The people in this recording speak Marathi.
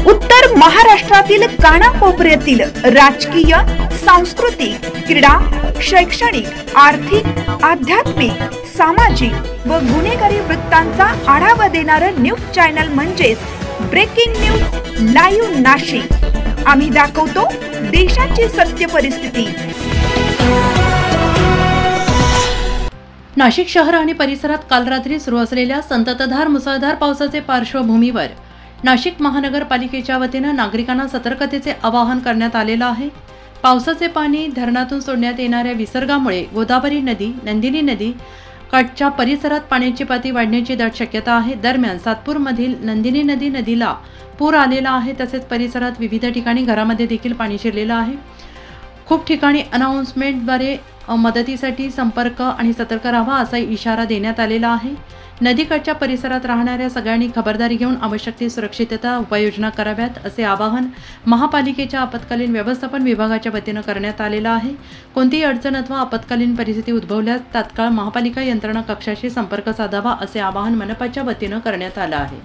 उत्तर महाराष्ट्रातील कानाकोपऱ्यातील राजकीय, सांस्कृतिक, क्रीडा, शैक्षणिक, आर्थिक, आध्यात्मिक, सामाजिक व गुन्हेगारी वृत्तांचा आढावा देणारं न्यूज चॅनल म्हणजेच ब्रेकिंग न्यूज लाईव्ह नाशिक। आम्ही दाखवतो देशाची सत्य परिस्थिती। नाशिक शहर आणि परिसरात काल रात्री सुरू असलेल्या संततधार मुसळधार पावसाचे पार्श्वभूमीवर नाशिक महानगरपालिकेच्या वतीने नागरिकांना सतर्कतेचे आवाहन करण्यात आलेले आहे। पावसाचे पाणी धरणातून सोडण्यात येणाऱ्या विसर्गामुळे गोदावरी नदी, नंदिनी नदी काठच्या परिसरात पाण्याची पातळी वाढण्याची दाट शक्यता आहे। दरम्यान सातपूर मधील नंदिनी नदीला पूर आलेला आहे। तसेच परिसरात विविध ठिकाणी घरामध्ये देखील पाणी शिरलेले आहे। खूप ठिकाणी अनाउन्समेंटद्वारे मदतीसाठी संपर्क आणि सतर्क राहा असा इशारा देण्यात आलेला आहे। नदीकाठच्या परिसरात राहणाऱ्या सगळ्यांनी खबरदारी घेऊन आवश्यक ती सुरक्षितता उपाययोजना कराव्यात असे आवाहन महापालिकेच्या आपत्कालीन व्यवस्थापन विभागाच्या वतीने करण्यात आलेले आहे। कोणतीही अडचण अथवा आपत्कालीन परिस्थिती उद्भवल्यास तात्काळ महापालिका यंत्रणा कक्षाशी संपर्क साधावा असे आवाहन मनपाच्या वतीने करण्यात आले आहे।